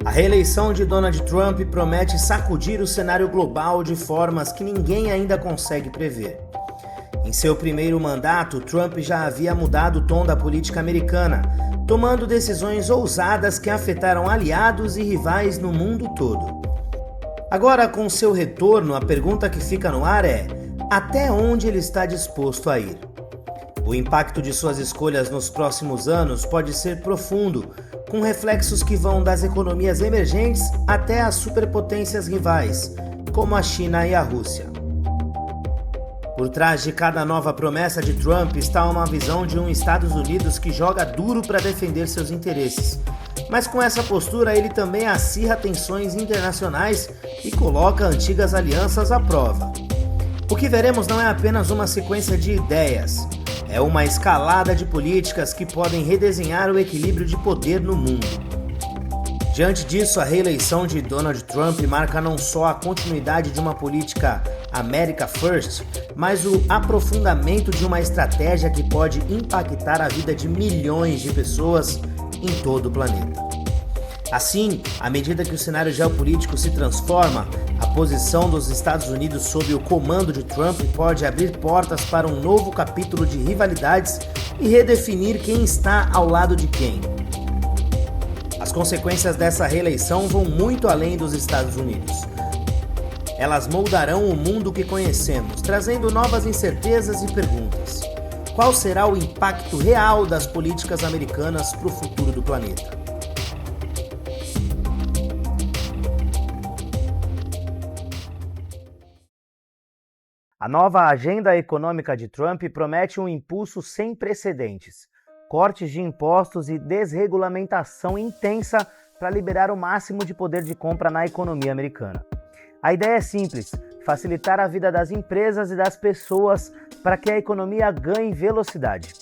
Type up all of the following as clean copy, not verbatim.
A reeleição de Donald Trump promete sacudir o cenário global de formas que ninguém ainda consegue prever. Em seu primeiro mandato, Trump já havia mudado o tom da política americana, tomando decisões ousadas que afetaram aliados e rivais no mundo todo. Agora, com seu retorno, a pergunta que fica no ar é: até onde ele está disposto a ir? O impacto de suas escolhas nos próximos anos pode ser profundo, com reflexos que vão das economias emergentes até as superpotências rivais, como a China e a Rússia. Por trás de cada nova promessa de Trump está uma visão de um Estados Unidos que joga duro para defender seus interesses. Mas com essa postura ele também acirra tensões internacionais e coloca antigas alianças à prova. O que veremos não é apenas uma sequência de ideias, é uma escalada de políticas que podem redesenhar o equilíbrio de poder no mundo. Diante disso, a reeleição de Donald Trump marca não só a continuidade de uma política America First, mas o aprofundamento de uma estratégia que pode impactar a vida de milhões de pessoas em todo o planeta. Assim, à medida que o cenário geopolítico se transforma, a posição dos Estados Unidos sob o comando de Trump pode abrir portas para um novo capítulo de rivalidades e redefinir quem está ao lado de quem. As consequências dessa reeleição vão muito além dos Estados Unidos. Elas moldarão o mundo que conhecemos, trazendo novas incertezas e perguntas. Qual será o impacto real das políticas americanas para o futuro do planeta? A nova agenda econômica de Trump promete um impulso sem precedentes, cortes de impostos e desregulamentação intensa para liberar o máximo de poder de compra na economia americana. A ideia é simples: facilitar a vida das empresas e das pessoas para que a economia ganhe velocidade.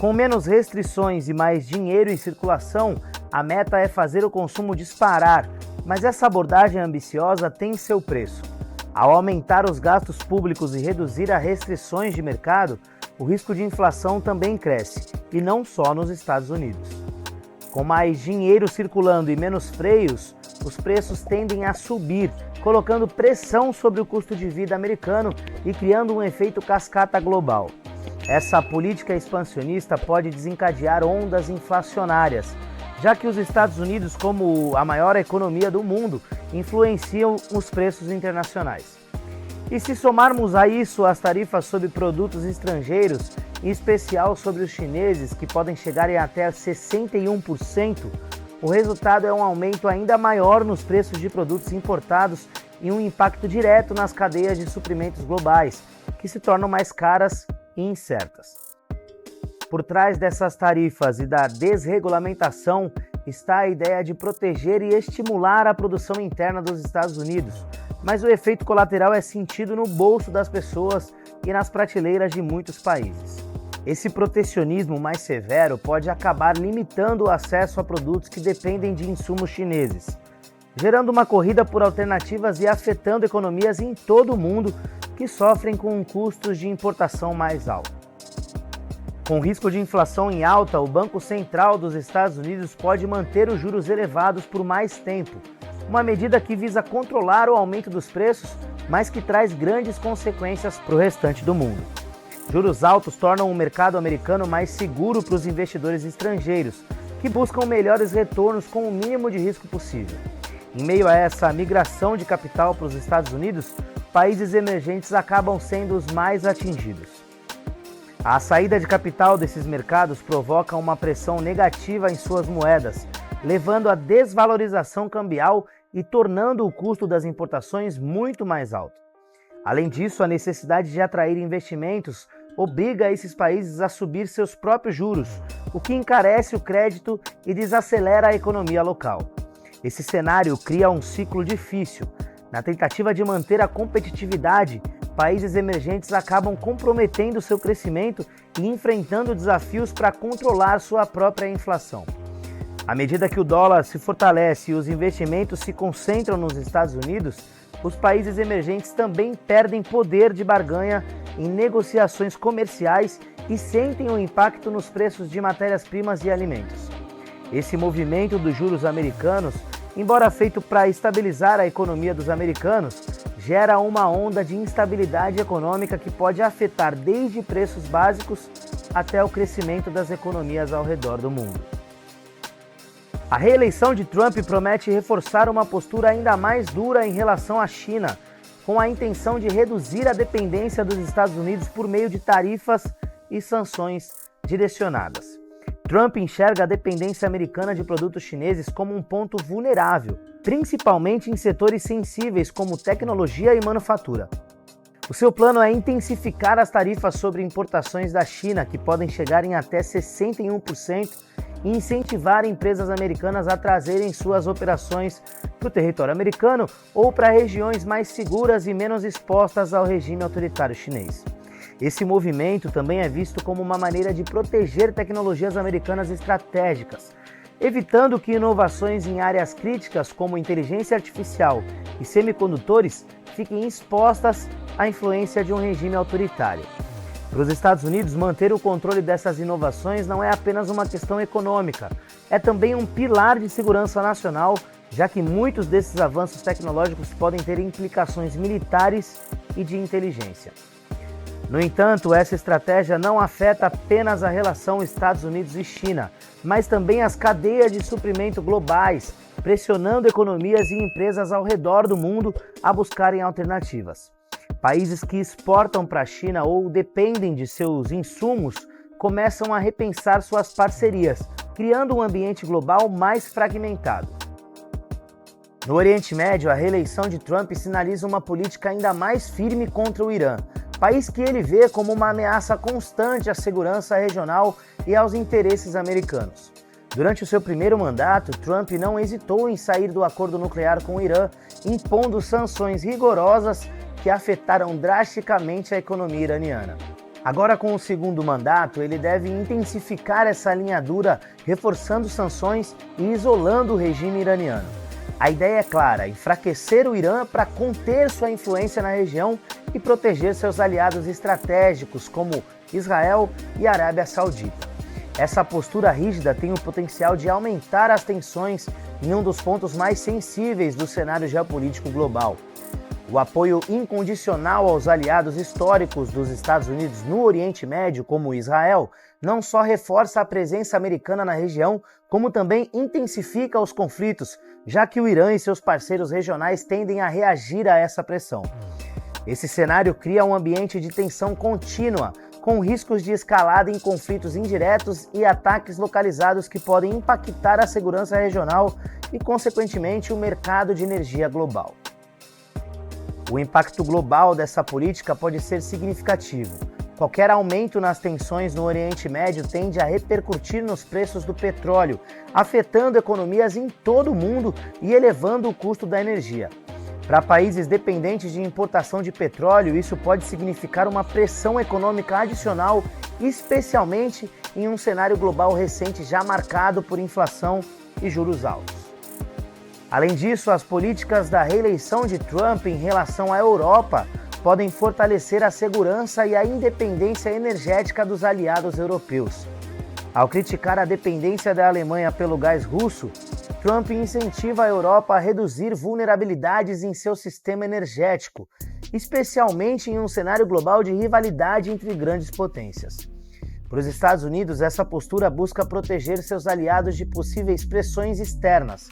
Com menos restrições e mais dinheiro em circulação, a meta é fazer o consumo disparar, mas essa abordagem ambiciosa tem seu preço. Ao aumentar os gastos públicos e reduzir as restrições de mercado, o risco de inflação também cresce, e não só nos Estados Unidos. Com mais dinheiro circulando e menos freios, os preços tendem a subir, colocando pressão sobre o custo de vida americano e criando um efeito cascata global. Essa política expansionista pode desencadear ondas inflacionárias, já que os Estados Unidos, como a maior economia do mundo, influenciam os preços internacionais. E se somarmos a isso as tarifas sobre produtos estrangeiros, em especial sobre os chineses, que podem chegar em até 61%, o resultado é um aumento ainda maior nos preços de produtos importados e um impacto direto nas cadeias de suprimentos globais, que se tornam mais caras e incertas. Por trás dessas tarifas e da desregulamentação está a ideia de proteger e estimular a produção interna dos Estados Unidos, mas o efeito colateral é sentido no bolso das pessoas e nas prateleiras de muitos países. Esse protecionismo mais severo pode acabar limitando o acesso a produtos que dependem de insumos chineses, gerando uma corrida por alternativas e afetando economias em todo o mundo que sofrem com custos de importação mais altos. Com risco de inflação em alta, o Banco Central dos Estados Unidos pode manter os juros elevados por mais tempo, uma medida que visa controlar o aumento dos preços, mas que traz grandes consequências para o restante do mundo. Juros altos tornam o mercado americano mais seguro para os investidores estrangeiros, que buscam melhores retornos com o mínimo de risco possível. Em meio a essa migração de capital para os Estados Unidos, países emergentes acabam sendo os mais atingidos. A saída de capital desses mercados provoca uma pressão negativa em suas moedas, levando à desvalorização cambial e tornando o custo das importações muito mais alto. Além disso, a necessidade de atrair investimentos obriga esses países a subir seus próprios juros, o que encarece o crédito e desacelera a economia local. Esse cenário cria um ciclo difícil. Na tentativa de manter a competitividade, países emergentes acabam comprometendo seu crescimento e enfrentando desafios para controlar sua própria inflação. À medida que o dólar se fortalece e os investimentos se concentram nos Estados Unidos, os países emergentes também perdem poder de barganha em negociações comerciais e sentem o impacto nos preços de matérias-primas e alimentos. Esse movimento dos juros americanos embora feito para estabilizar a economia dos americanos, gera uma onda de instabilidade econômica que pode afetar desde preços básicos até o crescimento das economias ao redor do mundo. A reeleição de Trump promete reforçar uma postura ainda mais dura em relação à China, com a intenção de reduzir a dependência dos Estados Unidos por meio de tarifas e sanções direcionadas. Trump enxerga a dependência americana de produtos chineses como um ponto vulnerável, principalmente em setores sensíveis como tecnologia e manufatura. O seu plano é intensificar as tarifas sobre importações da China, que podem chegar em até 61%, e incentivar empresas americanas a trazerem suas operações para o território americano ou para regiões mais seguras e menos expostas ao regime autoritário chinês. Esse movimento também é visto como uma maneira de proteger tecnologias americanas estratégicas, evitando que inovações em áreas críticas como inteligência artificial e semicondutores fiquem expostas à influência de um regime autoritário. Para os Estados Unidos, manter o controle dessas inovações não é apenas uma questão econômica, é também um pilar de segurança nacional, já que muitos desses avanços tecnológicos podem ter implicações militares e de inteligência. No entanto, essa estratégia não afeta apenas a relação Estados Unidos e China, mas também as cadeias de suprimento globais, pressionando economias e empresas ao redor do mundo a buscarem alternativas. Países que exportam para a China ou dependem de seus insumos começam a repensar suas parcerias, criando um ambiente global mais fragmentado. No Oriente Médio, a reeleição de Trump sinaliza uma política ainda mais firme contra o Irã, país que ele vê como uma ameaça constante à segurança regional e aos interesses americanos. Durante o seu primeiro mandato, Trump não hesitou em sair do acordo nuclear com o Irã, impondo sanções rigorosas que afetaram drasticamente a economia iraniana. Agora, com o segundo mandato, ele deve intensificar essa linha dura, reforçando sanções e isolando o regime iraniano. A ideia é clara: enfraquecer o Irã para conter sua influência na região e proteger seus aliados estratégicos, como Israel e Arábia Saudita. Essa postura rígida tem o potencial de aumentar as tensões em um dos pontos mais sensíveis do cenário geopolítico global. O apoio incondicional aos aliados históricos dos Estados Unidos no Oriente Médio, como Israel, não só reforça a presença americana na região, como também intensifica os conflitos, já que o Irã e seus parceiros regionais tendem a reagir a essa pressão. Esse cenário cria um ambiente de tensão contínua, com riscos de escalada em conflitos indiretos e ataques localizados que podem impactar a segurança regional e, consequentemente, o mercado de energia global. O impacto global dessa política pode ser significativo. Qualquer aumento nas tensões no Oriente Médio tende a repercutir nos preços do petróleo, afetando economias em todo o mundo e elevando o custo da energia. Para países dependentes de importação de petróleo, isso pode significar uma pressão econômica adicional, especialmente em um cenário global recente já marcado por inflação e juros altos. Além disso, as políticas da reeleição de Trump em relação à Europa podem fortalecer a segurança e a independência energética dos aliados europeus. Ao criticar a dependência da Alemanha pelo gás russo, Trump incentiva a Europa a reduzir vulnerabilidades em seu sistema energético, especialmente em um cenário global de rivalidade entre grandes potências. Para os Estados Unidos, essa postura busca proteger seus aliados de possíveis pressões externas,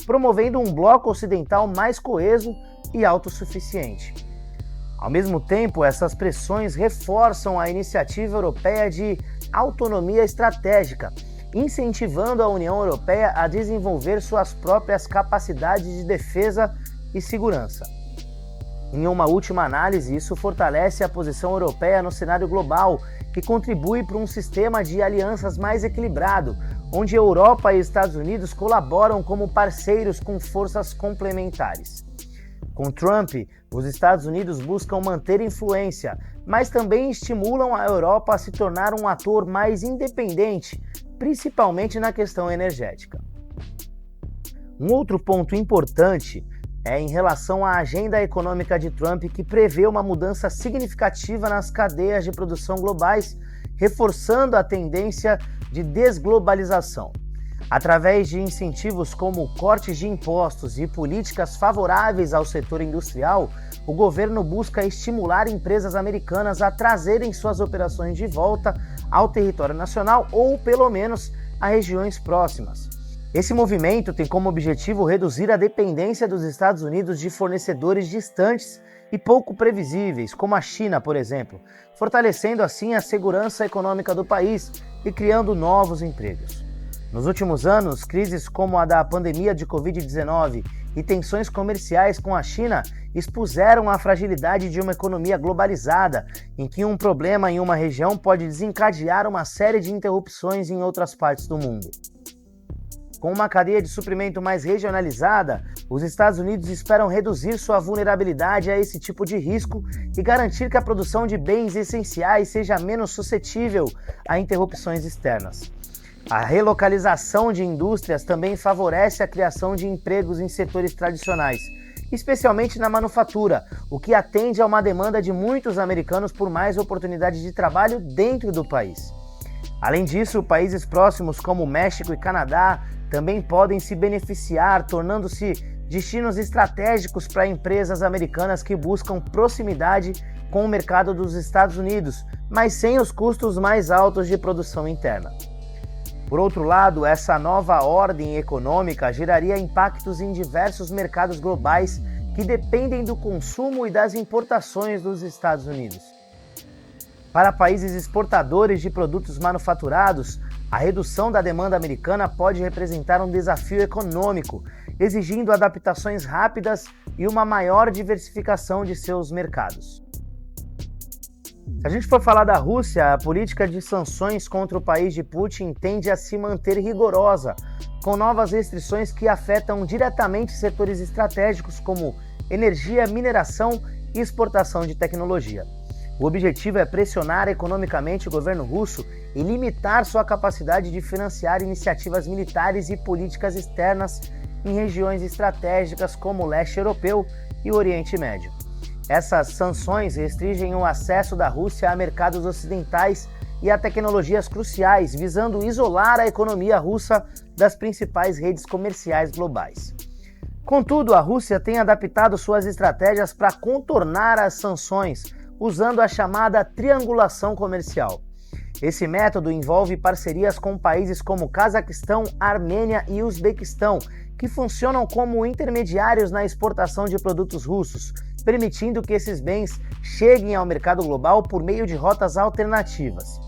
promovendo um bloco ocidental mais coeso e autossuficiente. Ao mesmo tempo, essas pressões reforçam a iniciativa europeia de autonomia estratégica, incentivando a União Europeia a desenvolver suas próprias capacidades de defesa e segurança. Em uma última análise, isso fortalece a posição europeia no cenário global e contribui para um sistema de alianças mais equilibrado, onde Europa e Estados Unidos colaboram como parceiros com forças complementares. Com Trump, os Estados Unidos buscam manter influência, mas também estimulam a Europa a se tornar um ator mais independente, principalmente na questão energética. Um outro ponto importante é em relação à agenda econômica de Trump, que prevê uma mudança significativa nas cadeias de produção globais, reforçando a tendência de desglobalização. Através de incentivos como cortes de impostos e políticas favoráveis ao setor industrial, o governo busca estimular empresas americanas a trazerem suas operações de volta ao território nacional ou, pelo menos, a regiões próximas. Esse movimento tem como objetivo reduzir a dependência dos Estados Unidos de fornecedores distantes e pouco previsíveis, como a China, por exemplo, fortalecendo assim a segurança econômica do país e criando novos empregos. Nos últimos anos, crises como a da pandemia de Covid-19 e tensões comerciais com a China expuseram a fragilidade de uma economia globalizada, em que um problema em uma região pode desencadear uma série de interrupções em outras partes do mundo. Com uma cadeia de suprimento mais regionalizada, os Estados Unidos esperam reduzir sua vulnerabilidade a esse tipo de risco e garantir que a produção de bens essenciais seja menos suscetível a interrupções externas. A relocalização de indústrias também favorece a criação de empregos em setores tradicionais, especialmente na manufatura, o que atende a uma demanda de muitos americanos por mais oportunidades de trabalho dentro do país. Além disso, países próximos como México e Canadá também podem se beneficiar, tornando-se destinos estratégicos para empresas americanas que buscam proximidade com o mercado dos Estados Unidos, mas sem os custos mais altos de produção interna. Por outro lado, essa nova ordem econômica geraria impactos em diversos mercados globais que dependem do consumo e das importações dos Estados Unidos. Para países exportadores de produtos manufaturados, a redução da demanda americana pode representar um desafio econômico, exigindo adaptações rápidas e uma maior diversificação de seus mercados. Se a gente for falar da Rússia, a política de sanções contra o país de Putin tende a se manter rigorosa, com novas restrições que afetam diretamente setores estratégicos como energia, mineração e exportação de tecnologia. O objetivo é pressionar economicamente o governo russo e limitar sua capacidade de financiar iniciativas militares e políticas externas em regiões estratégicas como o leste europeu e o Oriente Médio. Essas sanções restringem o acesso da Rússia a mercados ocidentais e a tecnologias cruciais, visando isolar a economia russa das principais redes comerciais globais. Contudo, a Rússia tem adaptado suas estratégias para contornar as sanções, usando a chamada triangulação comercial. Esse método envolve parcerias com países como Cazaquistão, Armênia e Uzbequistão, que funcionam como intermediários na exportação de produtos russos, permitindo que esses bens cheguem ao mercado global por meio de rotas alternativas.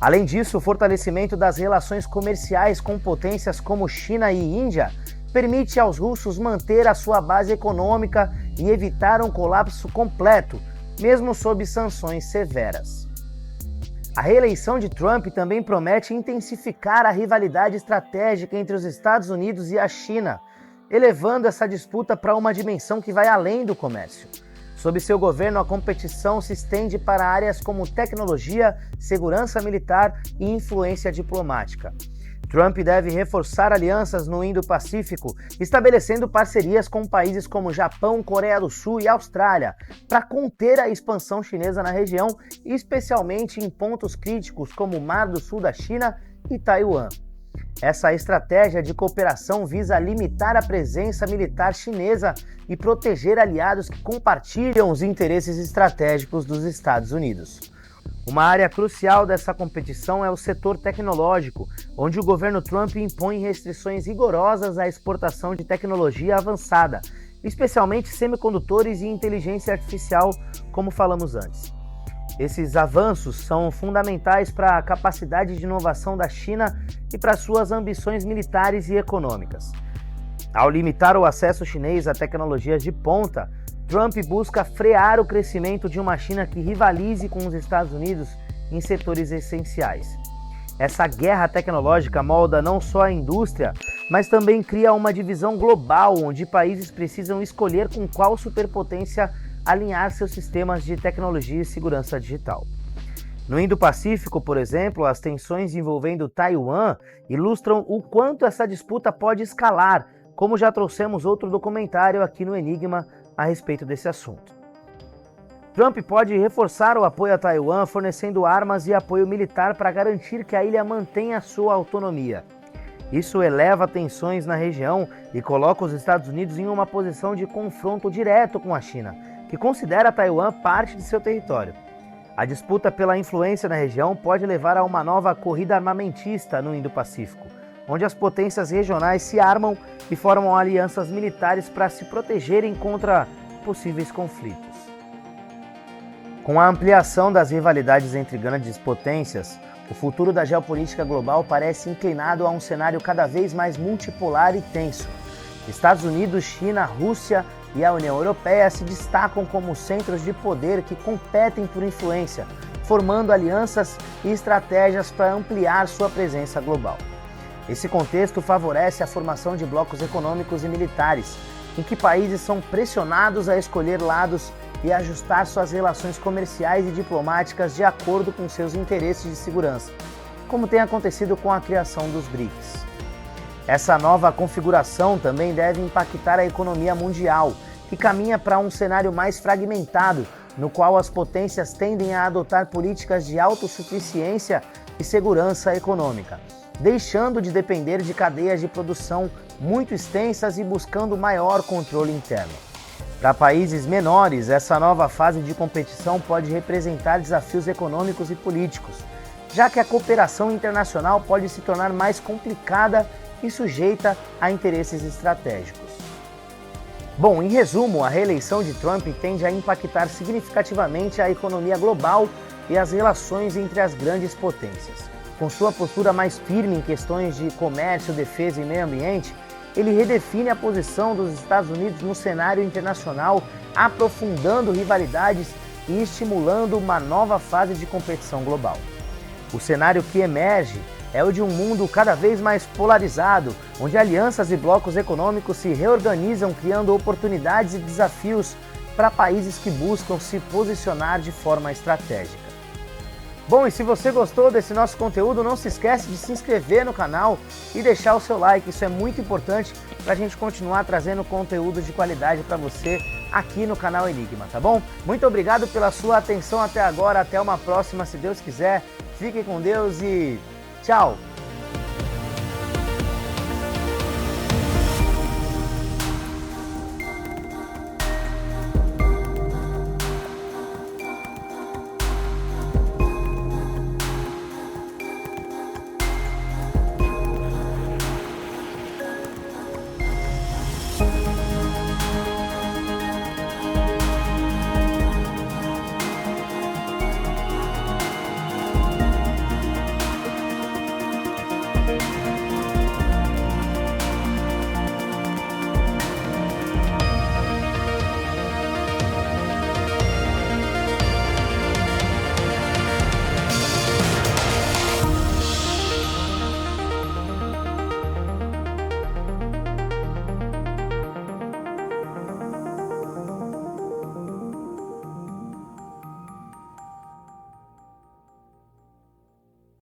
Além disso, o fortalecimento das relações comerciais com potências como China e Índia permite aos russos manter a sua base econômica e evitar um colapso completo, mesmo sob sanções severas. A reeleição de Trump também promete intensificar a rivalidade estratégica entre os Estados Unidos e a China, elevando essa disputa para uma dimensão que vai além do comércio. Sob seu governo, a competição se estende para áreas como tecnologia, segurança militar e influência diplomática. Trump deve reforçar alianças no Indo-Pacífico, estabelecendo parcerias com países como Japão, Coreia do Sul e Austrália, para conter a expansão chinesa na região, especialmente em pontos críticos como o Mar do Sul da China e Taiwan. Essa estratégia de cooperação visa limitar a presença militar chinesa e proteger aliados que compartilham os interesses estratégicos dos Estados Unidos. Uma área crucial dessa competição é o setor tecnológico, onde o governo Trump impõe restrições rigorosas à exportação de tecnologia avançada, especialmente semicondutores e inteligência artificial, como falamos antes. Esses avanços são fundamentais para a capacidade de inovação da China e para suas ambições militares e econômicas. Ao limitar o acesso chinês a tecnologias de ponta, Trump busca frear o crescimento de uma China que rivalize com os Estados Unidos em setores essenciais. Essa guerra tecnológica molda não só a indústria, mas também cria uma divisão global onde países precisam escolher com qual superpotência alinhar seus sistemas de tecnologia e segurança digital. No Indo-Pacífico, por exemplo, as tensões envolvendo Taiwan ilustram o quanto essa disputa pode escalar, como já trouxemos outro documentário aqui no Enigma a respeito desse assunto. Trump pode reforçar o apoio a Taiwan, fornecendo armas e apoio militar para garantir que a ilha mantenha sua autonomia. Isso eleva tensões na região e coloca os Estados Unidos em uma posição de confronto direto com a China, que considera Taiwan parte de seu território. A disputa pela influência na região pode levar a uma nova corrida armamentista no Indo-Pacífico, onde as potências regionais se armam e formam alianças militares para se protegerem contra possíveis conflitos. Com a ampliação das rivalidades entre grandes potências, o futuro da geopolítica global parece inclinado a um cenário cada vez mais multipolar e tenso. Estados Unidos, China, Rússia e a União Europeia se destacam como centros de poder que competem por influência, formando alianças e estratégias para ampliar sua presença global. Esse contexto favorece a formação de blocos econômicos e militares, em que países são pressionados a escolher lados e ajustar suas relações comerciais e diplomáticas de acordo com seus interesses de segurança, como tem acontecido com a criação dos BRICS. Essa nova configuração também deve impactar a economia mundial, que caminha para um cenário mais fragmentado, no qual as potências tendem a adotar políticas de autossuficiência e segurança econômica, deixando de depender de cadeias de produção muito extensas e buscando maior controle interno. Para países menores, essa nova fase de competição pode representar desafios econômicos e políticos, já que a cooperação internacional pode se tornar mais complicada e sujeita a interesses estratégicos. Bom, em resumo, a reeleição de Trump tende a impactar significativamente a economia global e as relações entre as grandes potências. Com sua postura mais firme em questões de comércio, defesa e meio ambiente, ele redefine a posição dos Estados Unidos no cenário internacional, aprofundando rivalidades e estimulando uma nova fase de competição global. O cenário que emerge é o de um mundo cada vez mais polarizado, onde alianças e blocos econômicos se reorganizam, criando oportunidades e desafios para países que buscam se posicionar de forma estratégica. Bom, e se você gostou desse nosso conteúdo, não se esquece de se inscrever no canal e deixar o seu like, isso é muito importante para a gente continuar trazendo conteúdo de qualidade para você aqui no canal Enigma, tá bom? Muito obrigado pela sua atenção até agora, até uma próxima, se Deus quiser, fique com Deus e tchau!